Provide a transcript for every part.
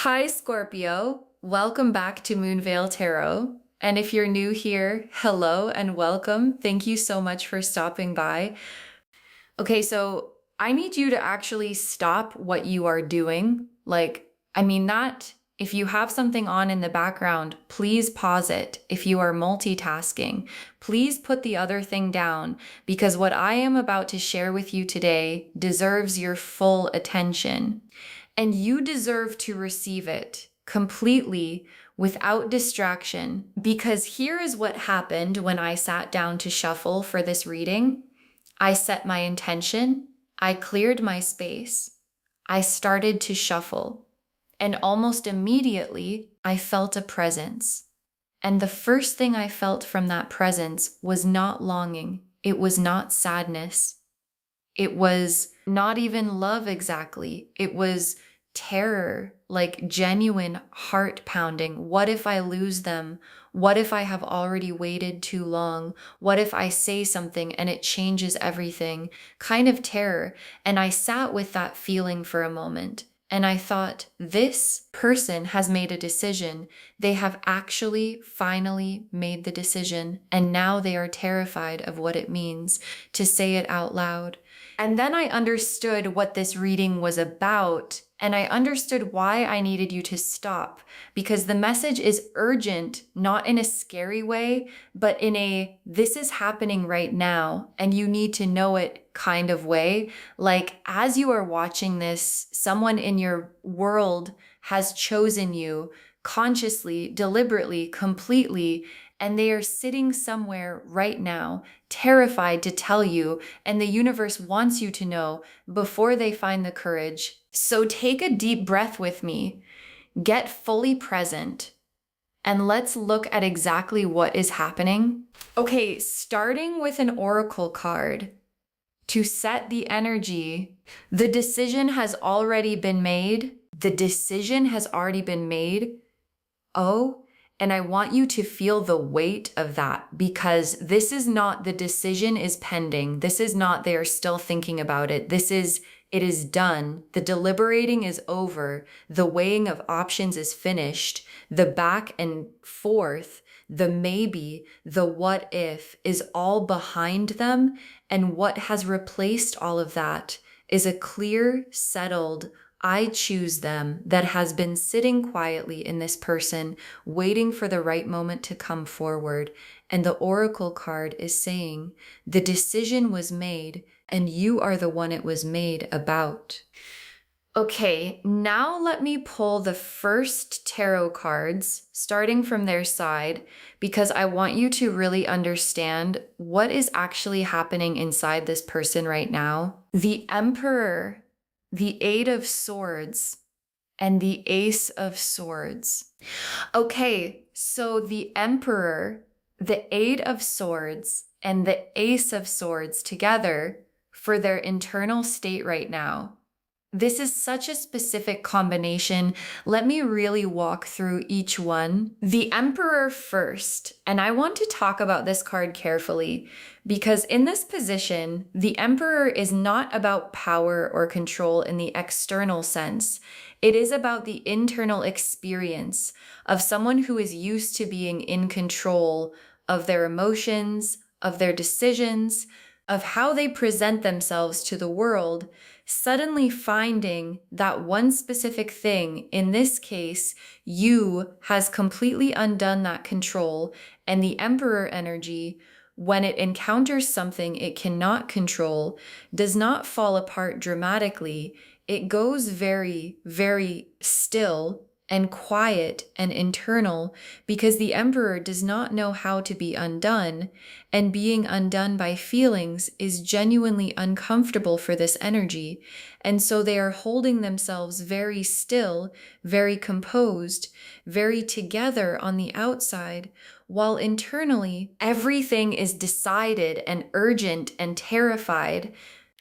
Hi, Scorpio. Welcome back to Moonveil Tarot. And if you're new here, hello and welcome. Thank you so much for stopping by. Okay, so I need you to actually stop what you are doing. Not if you have something on in the background, please pause it. If you are multitasking, please put the other thing down because what I am about to share with you today deserves your full attention. And you deserve to receive it completely without distraction. Because here is what happened when I sat down to shuffle for this reading. I set my intention, I cleared my space, I started to shuffle, and almost immediately I felt a presence. And the first thing I felt from that presence was not longing, it was not sadness. It was not even love exactly. It was terror, like genuine heart pounding. What if I lose them? What if I have already waited too long? What if I say something and it changes everything? Kind of terror. And I sat with that feeling for a moment. And I thought, this person has made a decision. They have actually finally made the decision. And now they are terrified of what it means to say it out loud. And then I understood what this reading was about, and I understood why I needed you to stop, because the message is urgent, not in a scary way, but in a this is happening right now, and you need to know it kind of way. Like, as you are watching this, someone in your world has chosen you consciously, deliberately, completely, and they are sitting somewhere right now, terrified to tell you, and the universe wants you to know before they find the courage. So take a deep breath with me, get fully present, and let's look at exactly what is happening. Okay, starting with an oracle card to set the energy. The decision has already been made. The decision has already been made. Oh, and I want you to feel the weight of that, because this is not the decision is pending. This is not they are still thinking about it. It is done. The deliberating is over. The weighing of options is finished. The back and forth, the maybe, the what if is all behind them. And what has replaced all of that is a clear, settled, I choose them that has been sitting quietly in this person, waiting for the right moment to come forward. And the oracle card is saying, the decision was made and you are the one it was made about. Okay, now let me pull the first tarot cards, starting from their side, because I want you to really understand what is actually happening inside this person right now. The Emperor, the Eight of Swords, and the Ace of Swords. Okay, so the Emperor, the Eight of Swords, and the Ace of Swords together for their internal state right now. This is such a specific combination. Let me really walk through each one. The Emperor first, and I want to talk about this card carefully because in this position, the Emperor is not about power or control in the external sense. It is about the internal experience of someone who is used to being in control of their emotions, of their decisions, of how they present themselves to the world, suddenly finding that one specific thing, in this case, you, has completely undone that control, and the Emperor energy, when it encounters something it cannot control, does not fall apart dramatically. It goes very, very still and quiet and internal, because the Emperor does not know how to be undone, and being undone by feelings is genuinely uncomfortable for this energy. And so they are holding themselves very still, very composed, very together on the outside, while internally everything is decided and urgent and terrified.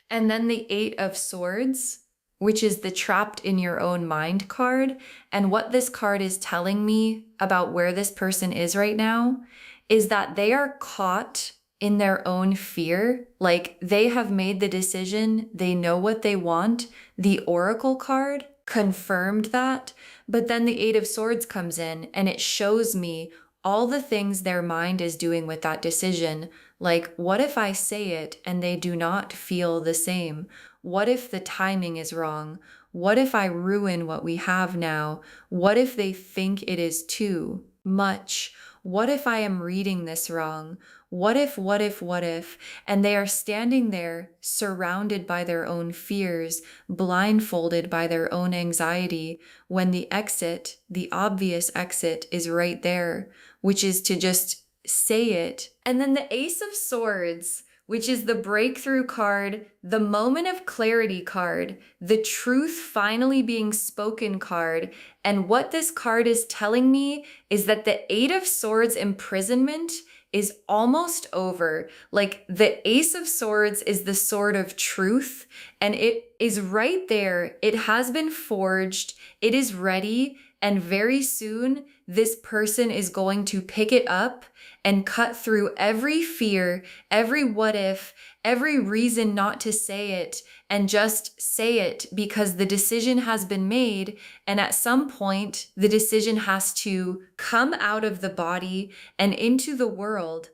And then the Eight of Swords, which is the trapped in your own mind card. And what this card is telling me about where this person is right now is that they are caught in their own fear. Like, they have made the decision, they know what they want. The Oracle card confirmed that. But then the Eight of Swords comes in and it shows me all the things their mind is doing with that decision. Like, what if I say it and they do not feel the same? What if the timing is wrong? What if I ruin what we have now? What if they think it is too much? What if I am reading this wrong? What if, what if, what if? And they are standing there surrounded by their own fears, blindfolded by their own anxiety, when the exit, the obvious exit, is right there, which is to just say it. And then the Ace of Swords, which is the breakthrough card, the moment of clarity card, the truth finally being spoken card. And what this card is telling me is that the Eight of Swords imprisonment is almost over. Like, the Ace of Swords is the sword of truth, and it is right there. It has been forged. It is ready. And very soon, this person is going to pick it up and cut through every fear, every what if, every reason not to say it, and just say it because the decision has been made. And at some point, the decision has to come out of the body and into the world.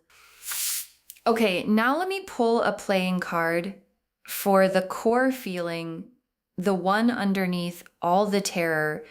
Okay, now let me pull a playing card for the core feeling, the one underneath all the terror,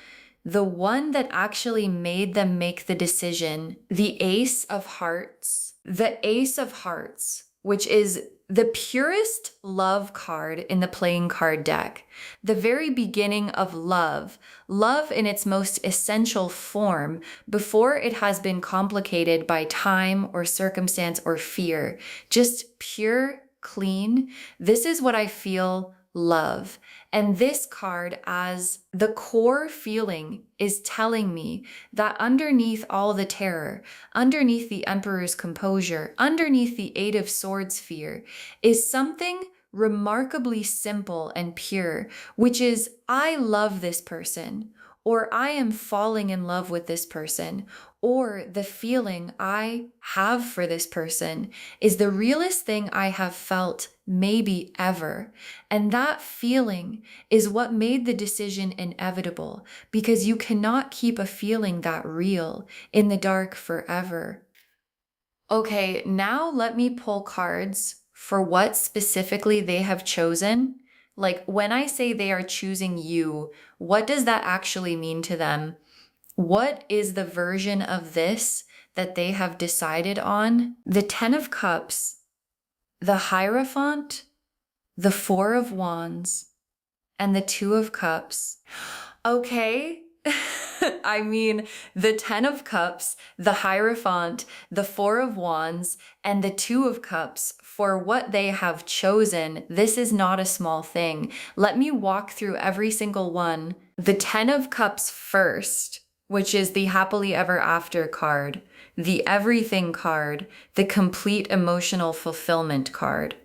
the one that actually made them make the decision, the Ace of Hearts. The Ace of Hearts, which is the purest love card in the playing card deck. The very beginning of love. Love in its most essential form before it has been complicated by time or circumstance or fear. Just pure, clean. This is what I feel love. And this card, as the core feeling, is telling me that underneath all the terror, underneath the Emperor's composure, underneath the Eight of Swords fear, is something remarkably simple and pure, which is, I love this person, or I am falling in love with this person, or the feeling I have for this person is the realest thing I have felt maybe ever. And that feeling is what made the decision inevitable, because you cannot keep a feeling that real in the dark forever. Okay, now let me pull cards for what specifically they have chosen. Like, when I say they are choosing you, what does that actually mean to them? What is the version of this that they have decided on? The Ten of Cups, the Hierophant, the Four of Wands, and the Two of Cups. Okay. I mean, the Ten of Cups, the Hierophant, the Four of Wands, and the Two of Cups, for what they have chosen, this is not a small thing. Let me walk through every single one. The Ten of Cups first, which is the happily ever after card, the everything card, the complete emotional fulfillment card.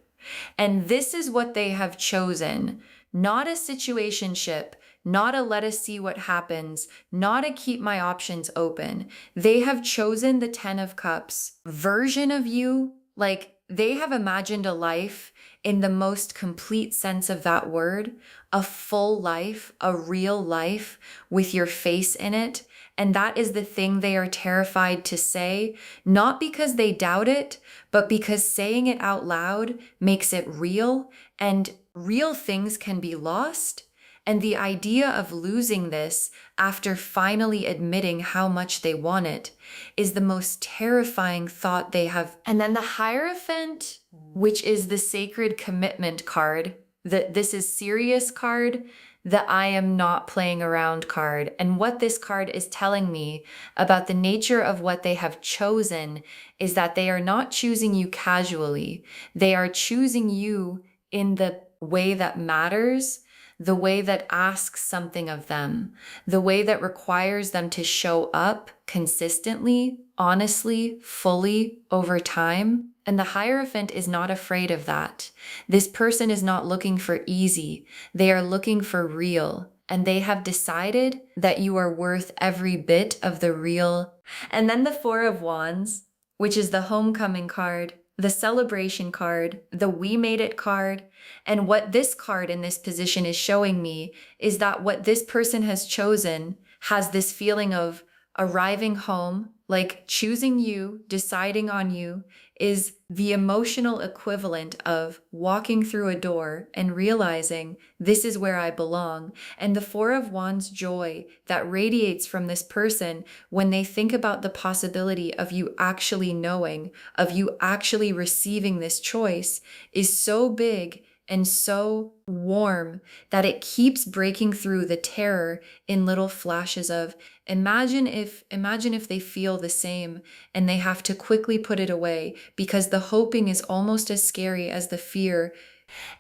And this is what they have chosen, not a situationship, not a let us see what happens, not a keep my options open. They have chosen the Ten of Cups version of you. Like, they have imagined a life in the most complete sense of that word, a full life, a real life with your face in it. And that is the thing they are terrified to say, not because they doubt it, but because saying it out loud makes it real, and real things can be lost. And the idea of losing this after finally admitting how much they want it is the most terrifying thought they have. And then the Hierophant, which is the sacred commitment card, that this is serious card, the I am not playing around card. And what this card is telling me about the nature of what they have chosen is that they are not choosing you casually. They are choosing you in the way that matters, the way that asks something of them, the way that requires them to show up consistently, honestly, fully over time. And the Hierophant is not afraid of that. This person is not looking for easy. They are looking for real. And they have decided that you are worth every bit of the real. And then the Four of Wands, which is the homecoming card, the celebration card, the we made it card. And what this card in this position is showing me is that what this person has chosen has this feeling of arriving home, like choosing you, deciding on you, is the emotional equivalent of walking through a door and realizing this is where I belong. And the Four of Wands joy that radiates from this person when they think about the possibility of you actually knowing, of you actually receiving this choice, is so big and so warm that it keeps breaking through the terror in little flashes of imagine if they feel the same and they have to quickly put it away because the hoping is almost as scary as the fear.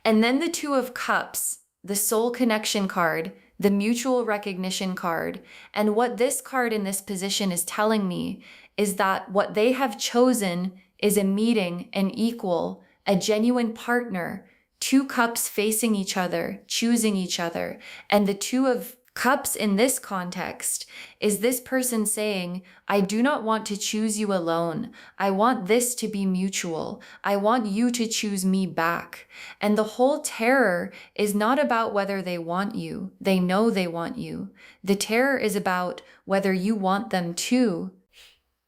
And then the Two of Cups, the soul connection card, the mutual recognition card. And what this card in this position is telling me is that what they have chosen is a meeting, an equal, a genuine partner, two cups facing each other, choosing each other. And the Two of Cups in this context is this person saying, I do not want to choose you alone. I want this to be mutual. I want you to choose me back. And the whole terror is not about whether they want you. They know they want you. The terror is about whether you want them too.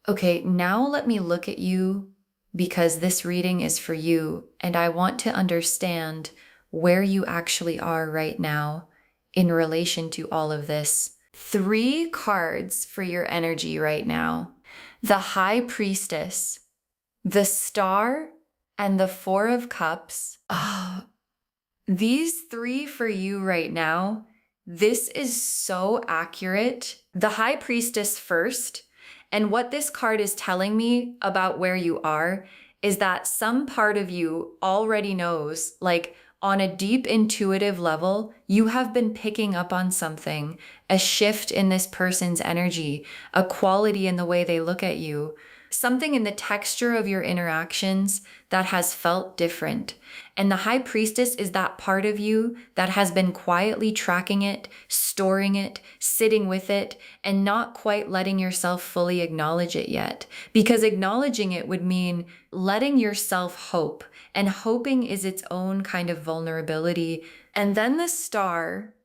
Okay, now let me look at you because this reading is for you and I want to understand where you actually are right now in relation to all of this. 3 cards for your energy right now. The High Priestess, the Star, and the Four of Cups. Oh, these 3 for you right now, this is so accurate. The High Priestess first, and what this card is telling me about where you are is that some part of you already knows, like, on a deep intuitive level, you have been picking up on something, a shift in this person's energy, a quality in the way they look at you, something in the texture of your interactions that has felt different. And the High Priestess is that part of you that has been quietly tracking it, storing it, sitting with it, and not quite letting yourself fully acknowledge it yet. Because acknowledging it would mean letting yourself hope. And hoping is its own kind of vulnerability. And then the Star,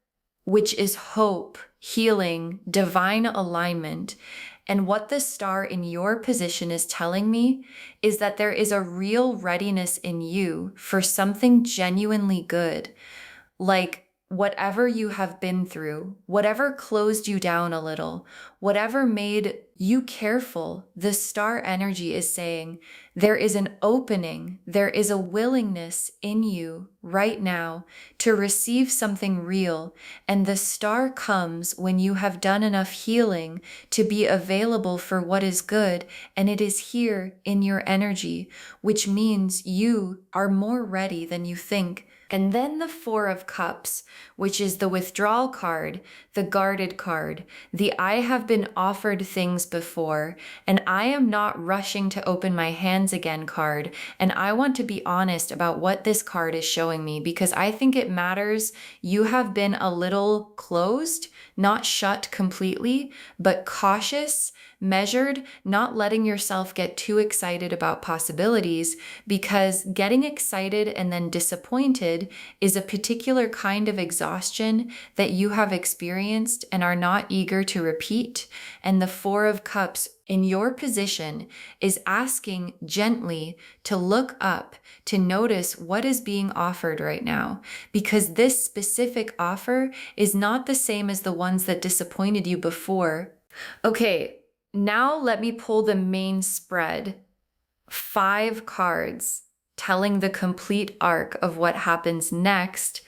which is hope, healing, divine alignment. And what the Star in your position is telling me is that there is a real readiness in you for something genuinely good. Like whatever you have been through, whatever closed you down a little, whatever made you careful, the Star energy is saying there is an opening, there is a willingness in you right now to receive something real. And the Star comes when you have done enough healing to be available for what is good. And it is here in your energy, which means you are more ready than you think. And then the Four of Cups, which is the withdrawal card, the guarded card, the I have been offered things before, and I am not rushing to open my hands again card. And I want to be honest about what this card is showing me because I think it matters. You have been a little closed, not shut completely, but cautious, measured, not letting yourself get too excited about possibilities, because getting excited and then disappointed is a particular kind of exhaustion that you have experienced and are not eager to repeat. And the Four of Cups in your position is asking gently to look up, to notice what is being offered right now, because this specific offer is not the same as the ones that disappointed you before. Okay, now let me pull the main spread. 5 cards telling the complete arc of what happens next.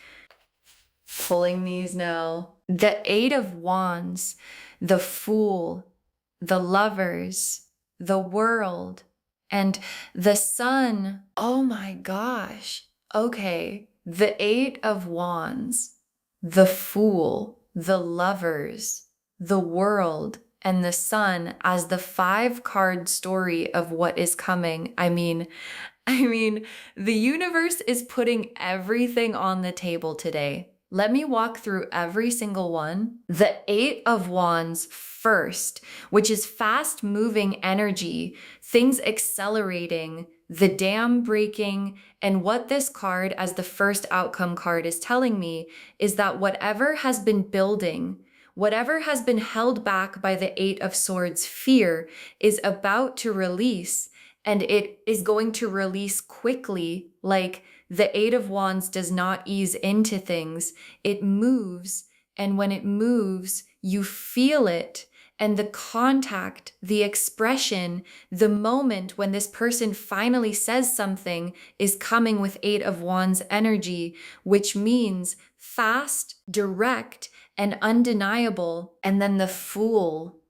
Pulling these now. The 8 of Wands, the Fool, the Lovers, the World, and the Sun. Oh my gosh. Okay. The 8 of Wands, the Fool, the Lovers, the World, and the Sun as the 5-card story of what is coming. I mean, the universe is putting everything on the table today. Let me walk through every single one. The 8 of Wands first, which is fast moving energy, things accelerating, the dam breaking. And what this card, as the first outcome card, is telling me is that whatever has been building, whatever has been held back by the Eight of Swords fear is about to release, and it is going to release quickly. Like the Eight of Wands does not ease into things, it moves. And when it moves, you feel it. And the contact, the expression, the moment when this person finally says something is coming with Eight of Wands energy, which means fast, direct, and undeniable. And then the Fool.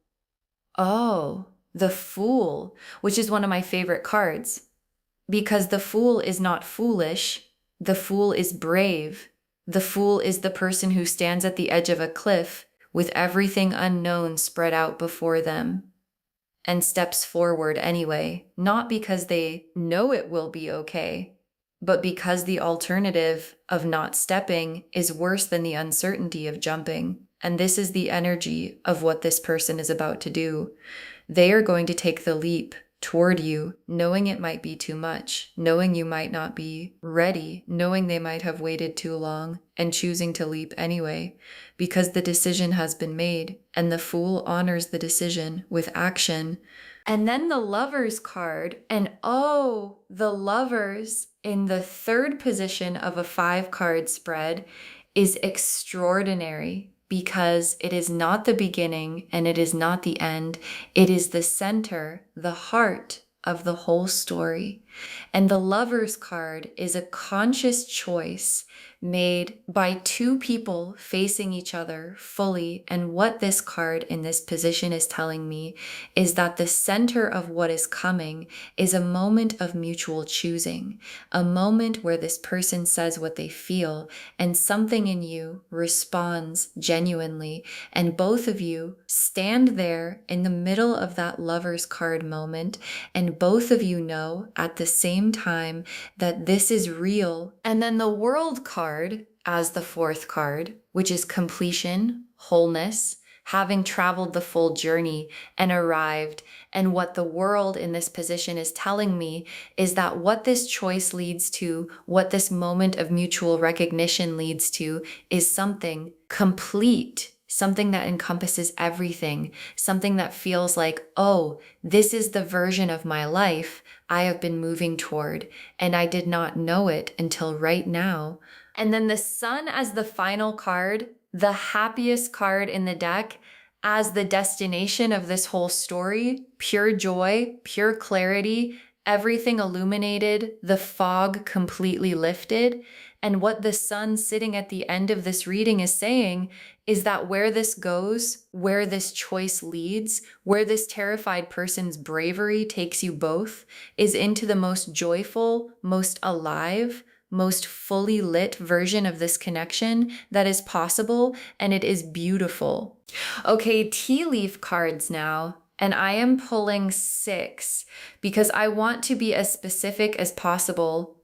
Oh, the Fool, which is one of my favorite cards, because the Fool is not foolish. The Fool is brave. The Fool is the person who stands at the edge of a cliff with everything unknown spread out before them and steps forward anyway, not because they know it will be okay, but because the alternative of not stepping is worse than the uncertainty of jumping. And this is the energy of what this person is about to do. They are going to take the leap toward you, knowing it might be too much, knowing you might not be ready, knowing they might have waited too long, and choosing to leap anyway, because the decision has been made, and the Fool honors the decision with action. And then the Lovers card, and oh, the Lovers in the third position of a 5-card spread is extraordinary, because it is not the beginning and it is not the end. It is the center, the heart of the whole story. And the Lovers card is a conscious choice made by two people facing each other fully. And what this card in this position is telling me is that the center of what is coming is a moment of mutual choosing, a moment where this person says what they feel and something in you responds genuinely. And both of you stand there in the middle of that Lovers card moment, and both of you know at the same time that this is real. And then the World card as the 4th card, which is completion, wholeness, having traveled the full journey and arrived. And what the World in this position is telling me is that what this choice leads to, what this moment of mutual recognition leads to, is something complete, something that encompasses everything, something that feels like, oh, this is the version of my life I have been moving toward, and I did not know it until right now. And then the Sun as the final card, the happiest card in the deck, as the destination of this whole story, pure joy, pure clarity, everything illuminated, the fog completely lifted. And what the Sun sitting at the end of this reading is saying is that where this goes, where this choice leads, where this terrified person's bravery takes you both, is into the most joyful, most alive, most fully lit version of this connection that is possible, and it is beautiful. Okay, tea leaf cards now. And I am pulling 6 because I want to be as specific as possible.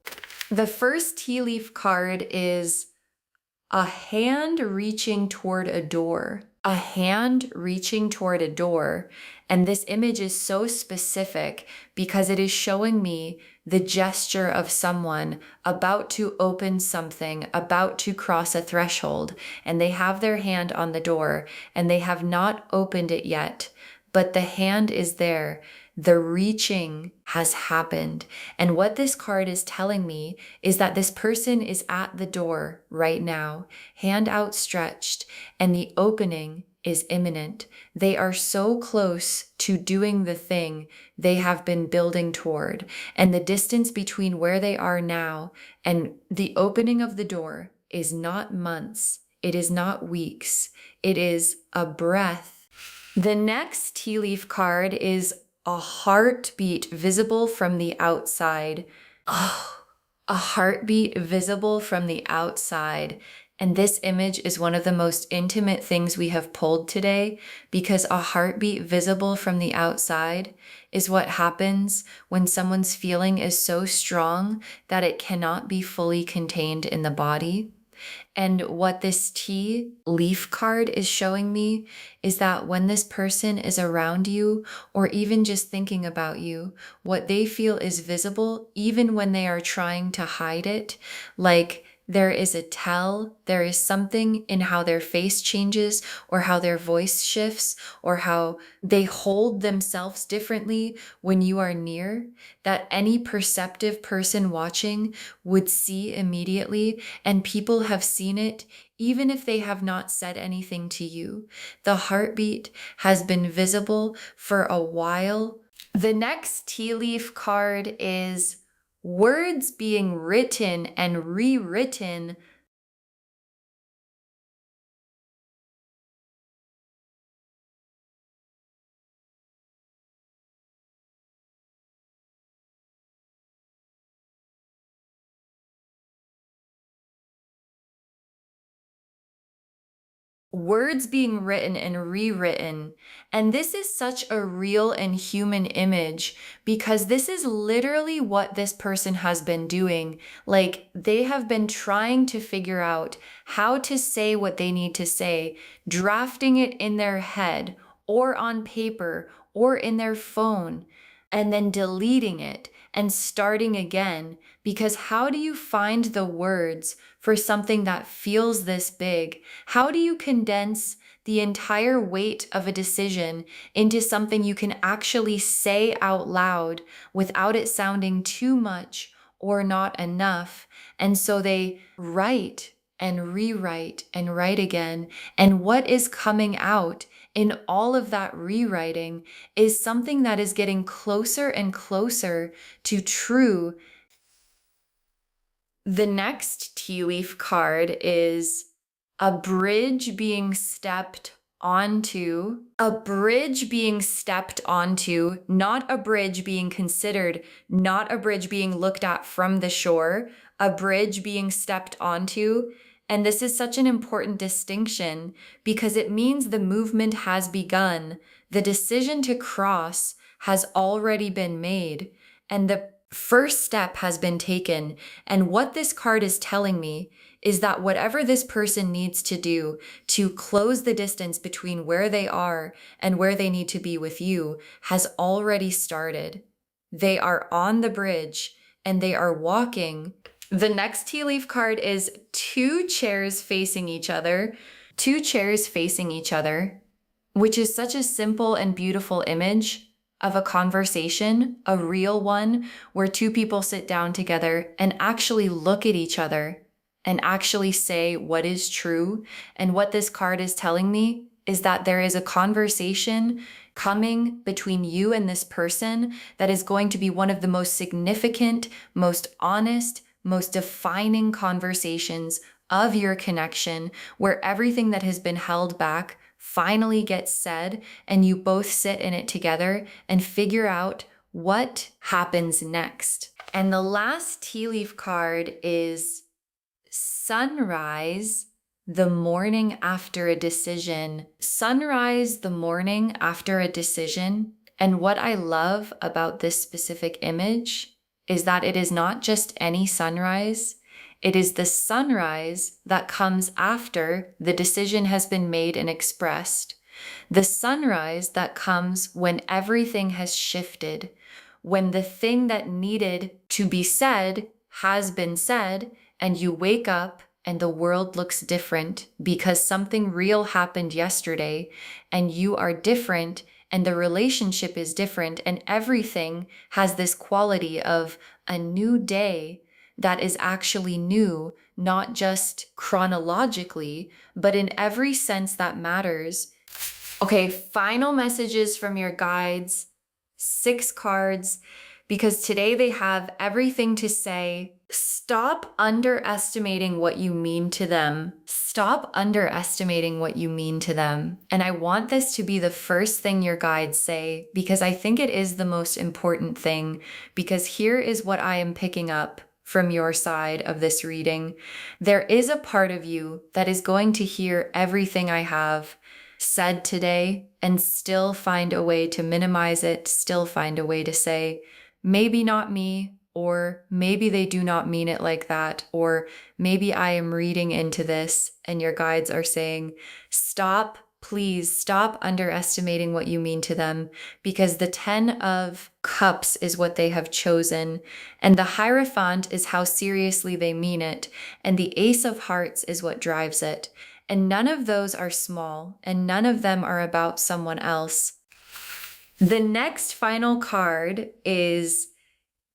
The first tea leaf card is a hand reaching toward a door. A hand reaching toward a door. And this image is so specific because it is showing me the gesture of someone about to open something, about to cross a threshold, and they have their hand on the door and they have not opened it yet. But the hand is there. The reaching has happened. And what this card is telling me is that this person is at the door right now, hand outstretched, and the opening is imminent. They are so close to doing the thing they have been building toward. And the distance between where they are now and the opening of the door is not months. It is not weeks. It is a breath. The next tea leaf card is a heartbeat visible from the outside. Oh, a heartbeat visible from the outside. And this image is one of the most intimate things we have pulled today, because a heartbeat visible from the outside is what happens when someone's feeling is so strong that it cannot be fully contained in the body. And what this tea leaf card is showing me is that when this person is around you or even just thinking about you, what they feel is visible, even when they are trying to hide it. Like there is a tell, there is something in how their face changes or how their voice shifts or how they hold themselves differently when you are near, that any perceptive person watching would see immediately, and people have seen it even if they have not said anything to you. The heartbeat has been visible for a while. The next tea leaf card is words being written and rewritten. Words being written and rewritten. And this is such a real and human image because this is literally what this person has been doing. Like they have been trying to figure out how to say what they need to say, drafting it in their head or on paper or in their phone, and then deleting it and starting again. Because how do you find the words for something that feels this big? How do you condense the entire weight of a decision into something you can actually say out loud without it sounding too much or not enough? And so they write and rewrite and write again. And what is coming out in all of that rewriting is something that is getting closer and closer to true. The next tea leaf card is a bridge being stepped onto, not a bridge being considered, not a bridge being looked at from the shore, a bridge being stepped onto. And this is such an important distinction because it means the movement has begun. The decision to cross has already been made, and the first step has been taken. And what this card is telling me is that whatever this person needs to do to close the distance between where they are and where they need to be with you has already started. They are on the bridge and they are walking. The next tea leaf card is two chairs facing each other, which is such a simple and beautiful image of a conversation, a real one, where two people sit down together and actually look at each other and actually say what is true. And what this card is telling me is that there is a conversation coming between you and this person that is going to be one of the most significant, most honest, most defining conversations of your connection, where everything that has been held back finally gets said and you both sit in it together and figure out what happens next. And the last tea leaf card is sunrise the morning after a decision. Sunrise the morning after a decision. And what I love about this specific image is that it is not just any sunrise. It is the sunrise that comes after the decision has been made and expressed. The sunrise that comes when everything has shifted, when the thing that needed to be said has been said, and you wake up and the world looks different because something real happened yesterday and you are different and the relationship is different and everything has this quality of a new day that is actually new, not just chronologically, but in every sense that matters. Okay, final messages from your guides, 6 cards, because today they have everything to say. Stop underestimating what you mean to them. Stop underestimating what you mean to them. And I want this to be the first thing your guides say, because I think it is the most important thing, because here is what I am picking up from your side of this reading. There is a part of you that is going to hear everything I have said today and still find a way to minimize it, still find a way to say, maybe not me, or maybe they do not mean it like that, or maybe I am reading into this and your guides are saying, stop, please stop underestimating what you mean to them, because the 10 of Cups is what they have chosen, and the Hierophant is how seriously they mean it, and the Ace of Hearts is what drives it. And none of those are small, and none of them are about someone else. The next final card is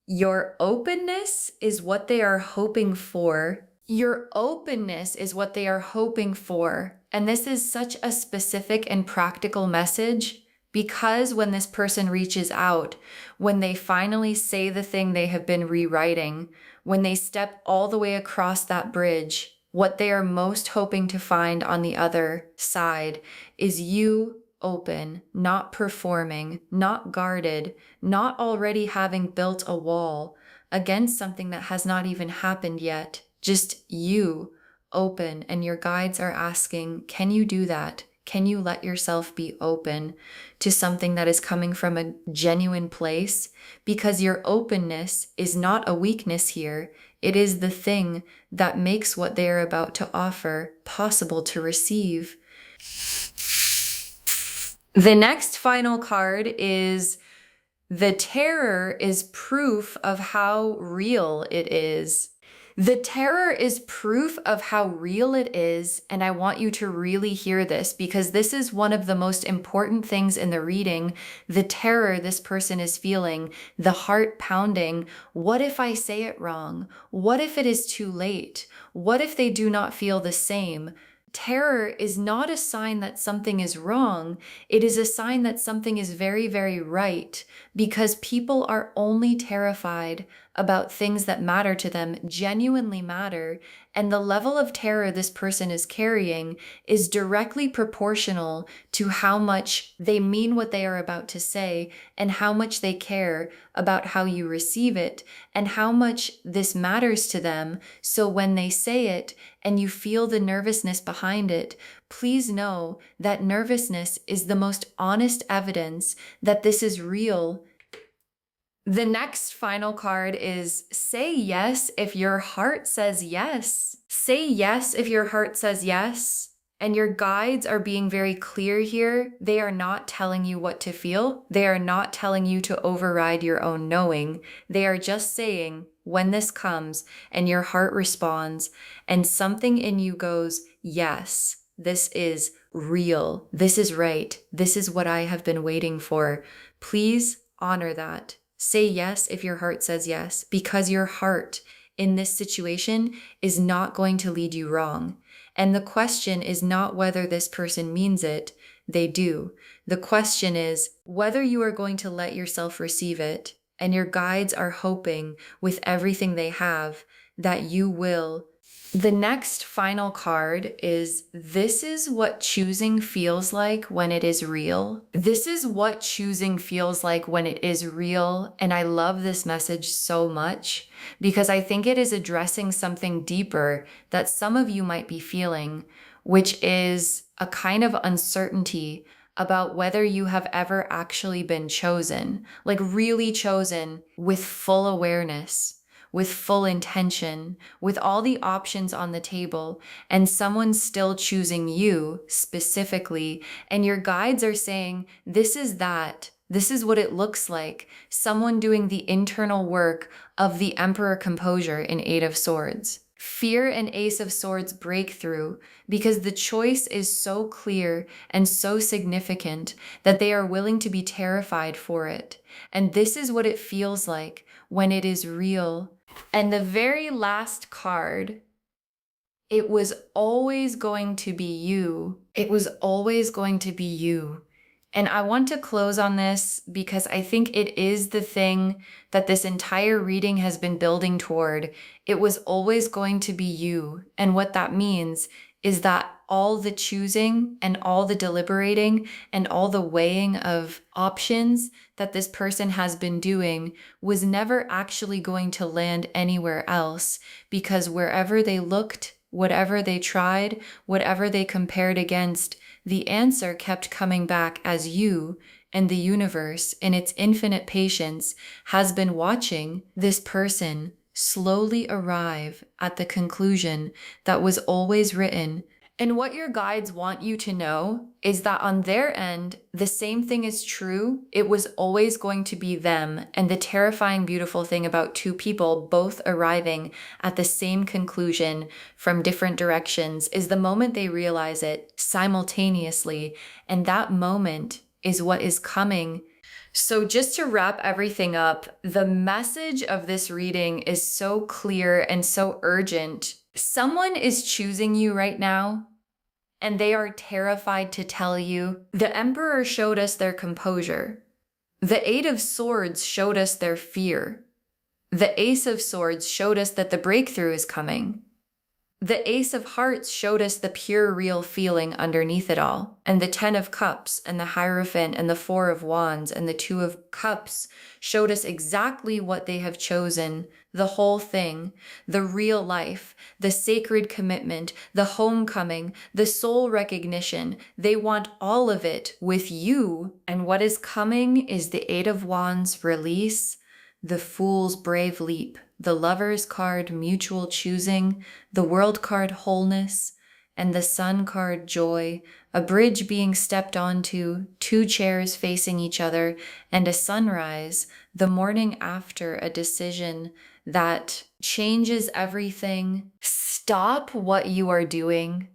your openness is what they are hoping for. Your openness is what they are hoping for. And this is such a specific and practical message, because when this person reaches out, when they finally say the thing they have been rewriting, when they step all the way across that bridge, what they are most hoping to find on the other side is you open, not performing, not guarded, not already having built a wall against something that has not even happened yet. Just you open, and your guides are asking, can you do that? Can you let yourself be open to something that is coming from a genuine place? Because your openness is not a weakness here. It is the thing that makes what they are about to offer possible to receive. The next final card is the Terror is proof of how real it is. The Terror is proof of how real it is, and I want you to really hear this, because this is one of the most important things in the reading. The terror this person is feeling, the heart pounding. What if I say it wrong? What if it is too late? What if they do not feel the same? Terror is not a sign that something is wrong. It is a sign that something is very, very right, because people are only terrified about things that matter to them, genuinely matter. And the level of terror this person is carrying is directly proportional to how much they mean what they are about to say, and how much they care about how you receive it, and how much this matters to them. So when they say it and you feel the nervousness behind it, please know that nervousness is the most honest evidence that this is real. The next final card is say yes if your heart says yes. Say yes if your heart says yes. And your guides are being very clear here. They are not telling you what to feel. They are not telling you to override your own knowing. They are just saying, when this comes and your heart responds and something in you goes, yes, this is real. This is right. This is what I have been waiting for. Please honor that. Say yes if your heart says yes, because your heart in this situation is not going to lead you wrong. And the question is not whether this person means it. They do. The question is whether you are going to let yourself receive it. And your guides are hoping with everything they have that you will. The next final card is, this is what choosing feels like when it is real. This is what choosing feels like when it is real. And I love this message so much, because I think it is addressing something deeper that some of you might be feeling, which is a kind of uncertainty about whether you have ever actually been chosen, like really chosen with full awareness, with full intention, with all the options on the table, and someone's still choosing you specifically, and your guides are saying, this is that. This is what it looks like. Someone doing the internal work of the Emperor composure in Eight of Swords. Fear and Ace of Swords breakthrough, because the choice is so clear and so significant that they are willing to be terrified for it. And this is what it feels like when it is real. And the very last card, it was always going to be you. It was always going to be you. And I want to close on this because I think it is the thing that this entire reading has been building toward. It was always going to be you. And what that means is that all the choosing and all the deliberating and all the weighing of options that this person has been doing was never actually going to land anywhere else, because wherever they looked, whatever they tried, whatever they compared against, the answer kept coming back as you, and the universe, in its infinite patience, has been watching this person slowly arrive at the conclusion that was always written. And what your guides want you to know is that on their end, the same thing is true. It was always going to be them. And the terrifying, beautiful thing about two people both arriving at the same conclusion from different directions is the moment they realize it simultaneously. And that moment is what is coming. So just to wrap everything up, the message of this reading is so clear and so urgent. Someone is choosing you right now, and they are terrified to tell you. The Emperor showed us their composure. The Eight of Swords showed us their fear. The Ace of Swords showed us that the breakthrough is coming. The Ace of Hearts showed us the pure, real feeling underneath it all. And the Ten of Cups and the Hierophant and the Four of Wands and the Two of Cups showed us exactly what they have chosen, the whole thing, the real life, the sacred commitment, the homecoming, the soul recognition. They want all of it with you. And what is coming is the Eight of Wands release, the Fool's brave leap, the Lover's card mutual choosing, the World card wholeness, and the Sun card joy, a bridge being stepped onto, two chairs facing each other, and a sunrise, the morning after a decision that changes everything. Stop what you are doing,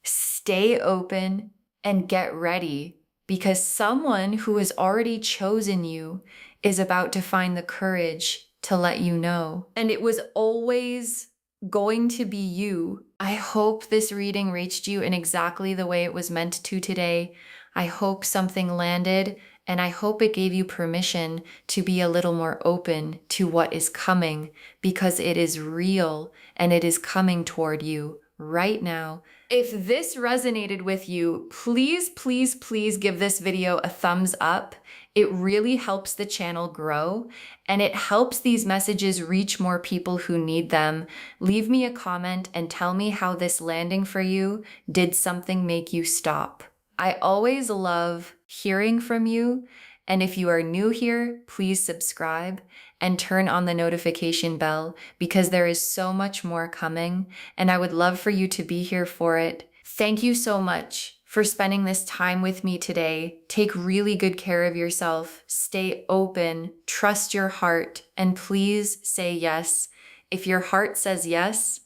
stay open, and get ready, because someone who has already chosen you is about to find the courage to let you know. And it was always going to be you. I hope this reading reached you in exactly the way it was meant to today. I hope something landed, and I hope it gave you permission to be a little more open to what is coming, because it is real and it is coming toward you right now. If this resonated with you, please, please, please give this video a thumbs up. It really helps the channel grow, and it helps these messages reach more people who need them. Leave me a comment and tell me how this landing for you did something make you stop. I always love hearing from you, and if you are new here, please subscribe and turn on the notification bell, because there is so much more coming, and I would love for you to be here for it. Thank you so much for spending this time with me today. Take really good care of yourself. Stay open, trust your heart, and please say yes if your heart says yes.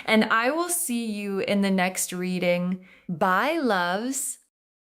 And I will see you in the next reading. Bye, loves.